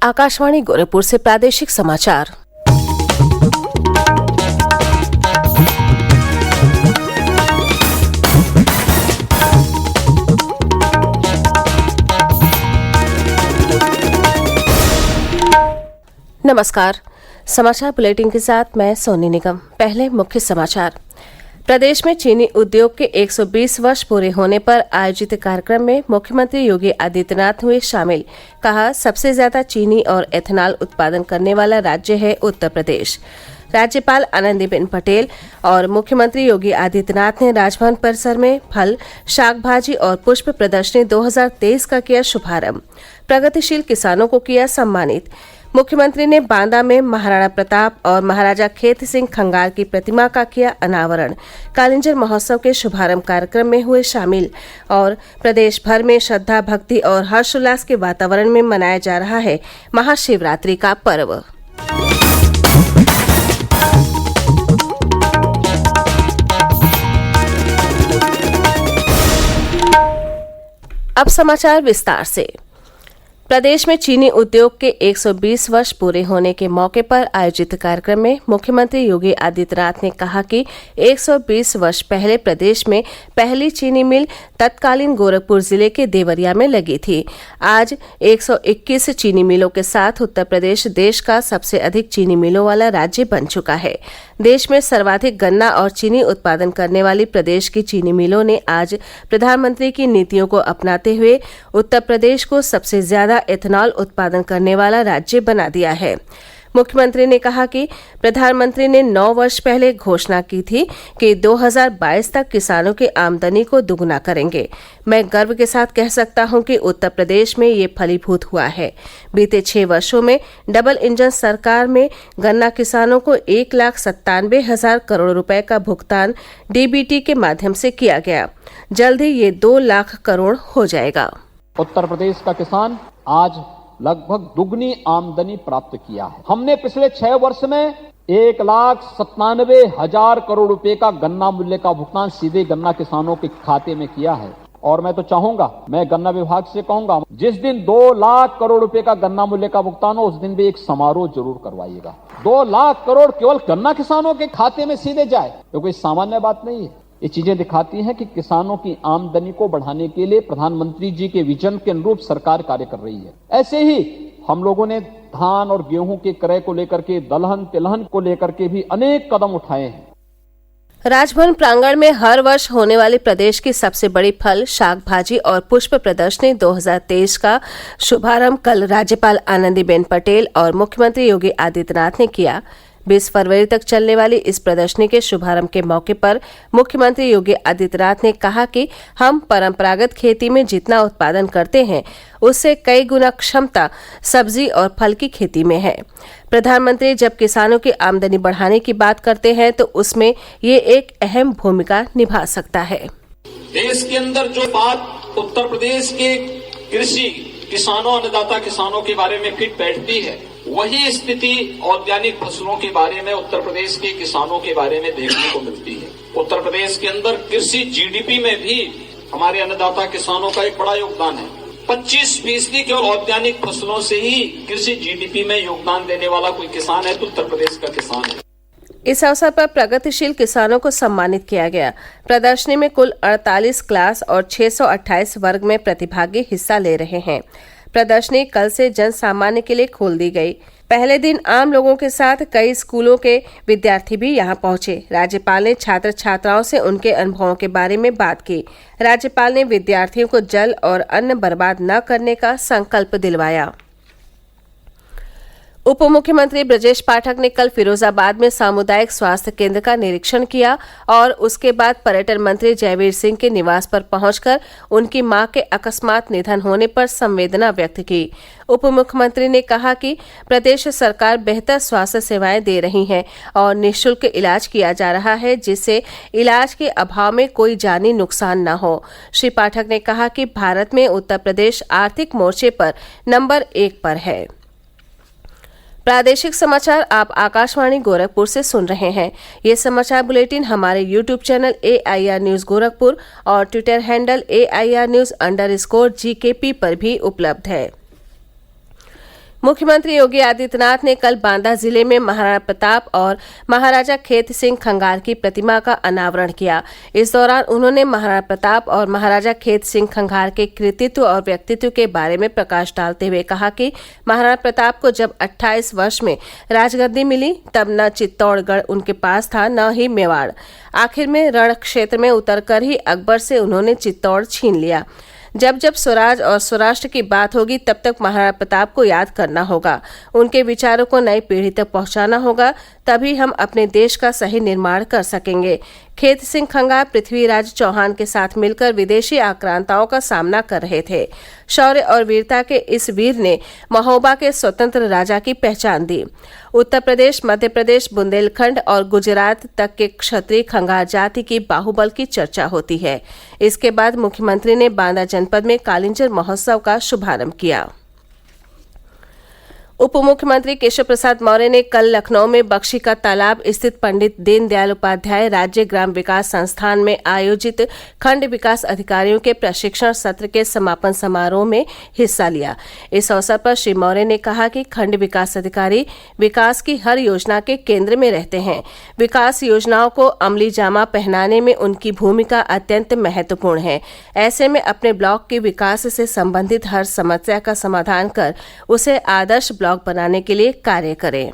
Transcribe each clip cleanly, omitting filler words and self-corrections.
आकाशवाणी गोरखपुर से प्रादेशिक समाचार। नमस्कार। समाचार बुलेटिन के साथ मैं सोनी निगम। पहले मुख्य समाचार। प्रदेश में चीनी उद्योग के 120 वर्ष पूरे होने पर आयोजित कार्यक्रम में मुख्यमंत्री योगी आदित्यनाथ हुए शामिल। कहा, सबसे ज्यादा चीनी और एथेनॉल उत्पादन करने वाला राज्य है उत्तर प्रदेश। राज्यपाल आनंदीबेन पटेल और मुख्यमंत्री योगी आदित्यनाथ ने राजभवन परिसर में फल, शाक भाजी और पुष्प प्रदर्शनी 2023 का किया शुभारंभ। प्रगतिशील किसानों को किया सम्मानित। मुख्यमंत्री ने बांदा में महाराणा प्रताप और महाराजा खेत सिंह खंगार की प्रतिमा का किया अनावरण। कालिंजर महोत्सव के शुभारंभ कार्यक्रम में हुए शामिल। और प्रदेश भर में श्रद्धा, भक्ति और हर्षोल्लास के वातावरण में मनाया जा रहा है महाशिवरात्रि का पर्व। अब समाचार विस्तार से। प्रदेश में चीनी उद्योग के 120 वर्ष पूरे होने के मौके पर आयोजित कार्यक्रम में मुख्यमंत्री योगी आदित्यनाथ ने कहा कि 120 वर्ष पहले प्रदेश में पहली चीनी मिल तत्कालीन गोरखपुर जिले के देवरिया में लगी थी। आज 121 चीनी मिलों के साथ उत्तर प्रदेश देश का सबसे अधिक चीनी मिलों वाला राज्य बन चुका है। देश में सर्वाधिक गन्ना और चीनी उत्पादन करने वाली प्रदेश की चीनी मिलों ने आज प्रधानमंत्री की नीतियों को अपनाते हुए उत्तर प्रदेश को सबसे ज्यादा एथेनॉल उत्पादन करने वाला राज्य बना दिया है। मुख्यमंत्री ने कहा कि प्रधानमंत्री ने 9 वर्ष पहले घोषणा की थी कि 2022 तक किसानों की आमदनी को दुगना करेंगे। मैं गर्व के साथ कह सकता हूं कि उत्तर प्रदेश में ये फलीभूत हुआ है। बीते 6 वर्षों में डबल इंजन सरकार में गन्ना किसानों को 1,97,000 करोड़ रुपए का भुगतान डीबीटी के माध्यम से किया गया। जल्द ही ये 2 लाख करोड़ हो जाएगा। उत्तर प्रदेश का किसान आज लगभग दुगनी आमदनी प्राप्त किया है। हमने पिछले 6 वर्ष में 1,97,000 करोड़ रुपए का गन्ना मूल्य का भुगतान सीधे गन्ना किसानों के खाते में किया है। और मैं तो चाहूंगा, मैं गन्ना विभाग से कहूंगा, जिस दिन 2 लाख करोड़ रुपए का गन्ना मूल्य का भुगतान हो उस दिन भी एक समारोह जरूर करवाइएगा। 2 लाख करोड़ केवल गन्ना किसानों के खाते में सीधे जाए तो कोई सामान्य बात नहीं है। ये चीजें दिखाती हैं कि किसानों की आमदनी को बढ़ाने के लिए प्रधानमंत्री जी के विजन के अनुरूप सरकार कार्य कर रही है। ऐसे ही हम लोगों ने धान और गेहूं के क्रय को लेकर के, दलहन तिलहन को लेकर के भी अनेक कदम उठाए हैं। राजभवन प्रांगण में हर वर्ष होने वाली प्रदेश की सबसे बड़ी फल, शाक भाजी और पुष्प प्रदर्शनी 2023 का शुभारंभ कल राज्यपाल आनंदीबेन पटेल और मुख्यमंत्री योगी आदित्यनाथ ने किया। 20 फरवरी तक चलने वाली इस प्रदर्शनी के शुभारंभ के मौके पर मुख्यमंत्री योगी आदित्यनाथ ने कहा कि हम परंपरागत खेती में जितना उत्पादन करते हैं उससे कई गुना क्षमता सब्जी और फल की खेती में है। प्रधानमंत्री जब किसानों की आमदनी बढ़ाने की बात करते हैं तो उसमें ये एक अहम भूमिका निभा सकता है। देश के अंदर जो बात उत्तर प्रदेश के कृषि किसानों, अन्नदाता किसानों के बारे में फिट बैठती है, वही स्थिति औद्यानिक फसलों के बारे में उत्तर प्रदेश के किसानों के बारे में देखने को मिलती है। उत्तर प्रदेश के अंदर कृषि जीडीपी में भी हमारे अन्नदाता किसानों का एक बड़ा योगदान है। 25% केवल औद्यानिक फसलों से ही कृषि जीडीपी में योगदान देने वाला कोई किसान है तो उत्तर प्रदेश का किसान है। इस अवसर पर प्रगतिशील किसानों को सम्मानित किया गया। प्रदर्शनी में कुल 48 क्लास और 628 वर्ग में प्रतिभागी हिस्सा ले रहे हैं। प्रदर्शनी कल से जन सामान्य के लिए खोल दी गई। पहले दिन आम लोगों के साथ कई स्कूलों के विद्यार्थी भी यहां पहुंचे। राज्यपाल ने छात्र छात्राओं से उनके अनुभवों के बारे में बात की। राज्यपाल ने विद्यार्थियों को जल और अन्न बर्बाद न करने का संकल्प दिलवाया। उप मुख्यमंत्री ब्रजेश पाठक ने कल फिरोजाबाद में सामुदायिक स्वास्थ्य केंद्र का निरीक्षण किया और उसके बाद पर्यटन मंत्री जयवीर सिंह के निवास पर पहुंचकर उनकी मां के अकस्मात निधन होने पर संवेदना व्यक्त की। उप मुख्यमंत्री ने कहा कि प्रदेश सरकार बेहतर स्वास्थ्य सेवाएं दे रही है और निःशुल्क इलाज किया जा रहा है, जिससे इलाज के अभाव में कोई जानी नुकसान न हो। श्री पाठक ने कहा कि भारत में उत्तर प्रदेश आर्थिक मोर्चे पर नंबर 1 पर है। प्रादेशिक समाचार आप आकाशवाणी गोरखपुर से सुन रहे हैं। ये समाचार बुलेटिन हमारे YouTube channel AIR news Gorakhpur और ट्विटर हैंडल AIR News_GKP पर भी उपलब्ध है। मुख्यमंत्री योगी आदित्यनाथ ने कल बांदा जिले में महाराणा प्रताप और महाराजा खेत सिंह खंगार की प्रतिमा का अनावरण किया। इस दौरान उन्होंने महाराणा प्रताप और महाराजा खेत सिंह खंगार के कृतित्व और व्यक्तित्व के बारे में प्रकाश डालते हुए कहा कि महाराणा प्रताप को जब 28 वर्ष में राजगद्दी मिली तब न चित्तौड़गढ़ उनके पास था न ही मेवाड़। आखिर में रण क्षेत्र में उतरकर ही अकबर से उन्होंने चित्तौड़ छीन लिया। जब जब स्वराज और स्वराष्ट्र की बात होगी तब तक महाराणा प्रताप को याद करना होगा, उनके विचारों को नई पीढ़ी तक पहुंचाना होगा, तभी हम अपने देश का सही निर्माण कर सकेंगे। खेत सिंह खंगार पृथ्वीराज चौहान के साथ मिलकर विदेशी आक्रांताओं का सामना कर रहे थे। शौर्य और वीरता के इस वीर ने महोबा के स्वतंत्र राजा की पहचान दी। उत्तर प्रदेश, मध्य प्रदेश, बुंदेलखंड और गुजरात तक के क्षत्रिय खंगार जाति की बाहुबल की चर्चा होती है। इसके बाद मुख्यमंत्री ने बांदा जनपद में कालिंजर महोत्सव का शुभारंभ किया। उप मुख्यमंत्री केशव प्रसाद मौर्य ने कल लखनऊ में बख्शी का तालाब स्थित पंडित दीनदयाल उपाध्याय राज्य ग्राम विकास संस्थान में आयोजित खंड विकास अधिकारियों के प्रशिक्षण सत्र के समापन समारोह में हिस्सा लिया। इस अवसर पर श्री मौर्य ने कहा कि खंड विकास अधिकारी विकास की हर योजना के केंद्र में रहते हैं। विकास योजनाओं को अमली जामा पहनाने में उनकी भूमिका अत्यंत महत्वपूर्ण है। ऐसे में अपने ब्लॉक के विकास से संबंधित हर समस्या का समाधान कर उसे आदर्श ब्लॉक बनाने के लिए कार्य करें।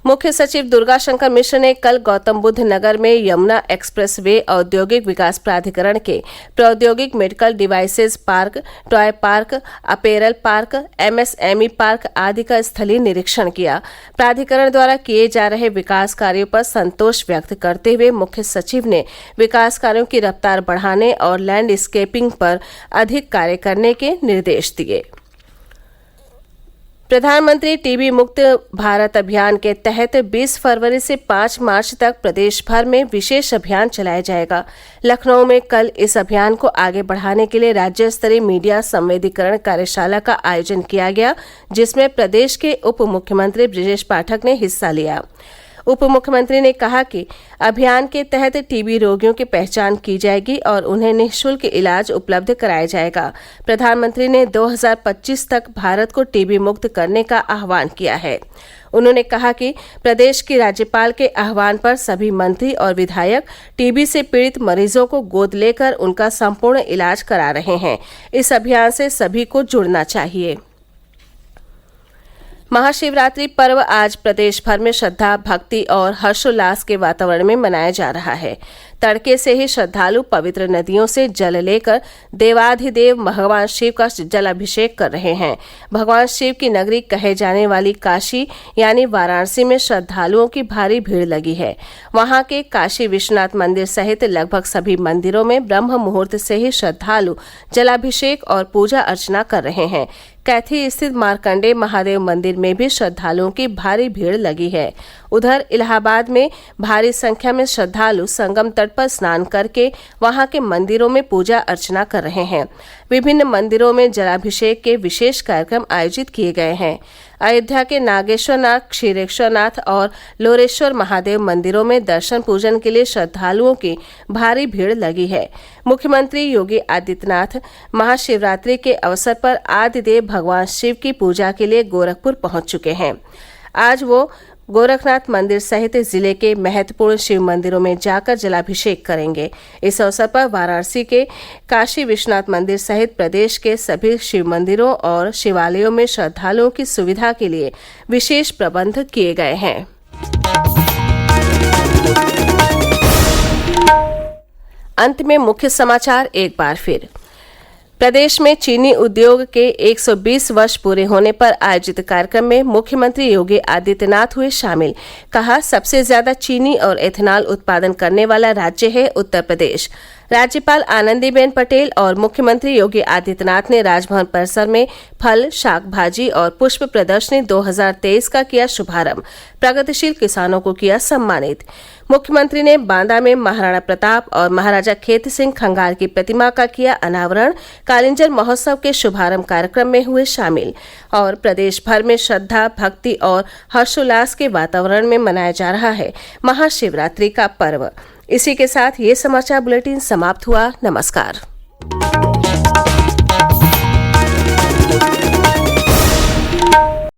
मुख्य सचिव दुर्गा शंकर मिश्र ने कल गौतम बुद्ध नगर में यमुना एक्सप्रेस वे औद्योगिक विकास प्राधिकरण के प्रौद्योगिक medical devices park, toy park, apparel park, MSME park आदि का स्थलीय निरीक्षण किया। प्राधिकरण द्वारा किए जा रहे विकास कार्यों पर संतोष व्यक्त करते हुए मुख्य सचिव ने विकास कार्यों की रफ्तार बढ़ाने और लैंडस्केपिंग पर अधिक कार्य करने के निर्देश दिए। प्रधानमंत्री टीबी मुक्त भारत अभियान के तहत 20 फरवरी से 5 मार्च तक प्रदेश भर में विशेष अभियान चलाया जाएगा। लखनऊ में कल इस अभियान को आगे बढ़ाने के लिए राज्य स्तरीय मीडिया संवेदीकरण कार्यशाला का आयोजन किया गया, जिसमें प्रदेश के उप मुख्यमंत्री ब्रजेश पाठक ने हिस्सा लिया। उप मुख्यमंत्री ने कहा कि अभियान के तहत टीबी रोगियों की पहचान की जाएगी और उन्हें निःशुल्क इलाज उपलब्ध कराया जाएगा। प्रधानमंत्री ने 2025 तक भारत को टीबी मुक्त करने का आह्वान किया है। उन्होंने कहा कि प्रदेश की राज्यपाल के आह्वान पर सभी मंत्री और विधायक टीबी से पीड़ित मरीजों को गोद लेकर उनका संपूर्ण इलाज करा रहे हैं। इस अभियान से सभी को जुड़ना चाहिए। महाशिवरात्रि पर्व आज प्रदेश भर में श्रद्धा, भक्ति और हर्षोल्लास के वातावरण में मनाया जा रहा है। तड़के से ही श्रद्धालु पवित्र नदियों से जल लेकर देवाधिदेव भगवान शिव का जलाभिषेक कर रहे हैं। भगवान शिव की नगरी कहे जाने वाली काशी यानी वाराणसी में श्रद्धालुओं की भारी भीड़ लगी है। वहां के काशी विश्वनाथ मंदिर सहित लगभग सभी मंदिरों में ब्रह्म मुहूर्त से ही श्रद्धालु जलाभिषेक और पूजा अर्चना कर रहे हैं। कैथी स्थित मार्कंडेय महादेव मंदिर में भी श्रद्धालुओं की भारी भीड़ लगी है। उधर इलाहाबाद में भारी संख्या में श्रद्धालु संगम तट पर स्नान करके वहां के मंदिरों में पूजा अर्चना कर रहे हैं। विभिन्न मंदिरों में जलाभिषेक के विशेष कार्यक्रम आयोजित किए गए हैं। अयोध्या के नागेश्वरनाथ, क्षीरेश्वरनाथ और लोरेश्वर महादेव मंदिरों में दर्शन पूजन के लिए श्रद्धालुओं की भारी भीड़ लगी है। मुख्यमंत्री योगी आदित्यनाथ महाशिवरात्रि के अवसर पर आदिदेव भगवान शिव की पूजा के लिए गोरखपुर पहुंच चुके हैं। आज वो गोरखनाथ मंदिर सहित जिले के महत्वपूर्ण शिव मंदिरों में जाकर जलाभिषेक करेंगे। इस अवसर पर वाराणसी के काशी विश्वनाथ मंदिर सहित प्रदेश के सभी शिव मंदिरों और शिवालयों में श्रद्धालुओं की सुविधा के लिए विशेष प्रबंध किए गए हैं। अंत में मुख्य समाचार एक बार फिर। प्रदेश में चीनी उद्योग के 120 वर्ष पूरे होने पर आयोजित कार्यक्रम में मुख्यमंत्री योगी आदित्यनाथ हुए शामिल। कहा, सबसे ज्यादा चीनी और एथेनॉल उत्पादन करने वाला राज्य है उत्तर प्रदेश। राज्यपाल आनंदीबेन पटेल और मुख्यमंत्री योगी आदित्यनाथ ने राजभवन परिसर में फल, शाक भाजी और पुष्प प्रदर्शनी 2023 का किया शुभारंभ। प्रगतिशील किसानों को किया सम्मानित। मुख्यमंत्री ने बांदा में महाराणा प्रताप और महाराजा खेत सिंह खंगार की प्रतिमा का किया अनावरण। कालिंजर महोत्सव के शुभारंभ कार्यक्रम में हुए शामिल। और प्रदेश भर में श्रद्धा, भक्ति और हर्षोल्लास के वातावरण में मनाया जा रहा है महाशिवरात्रि का पर्व। इसी के साथ ये समाचार बुलेटिन समाप्त हुआ। नमस्कार।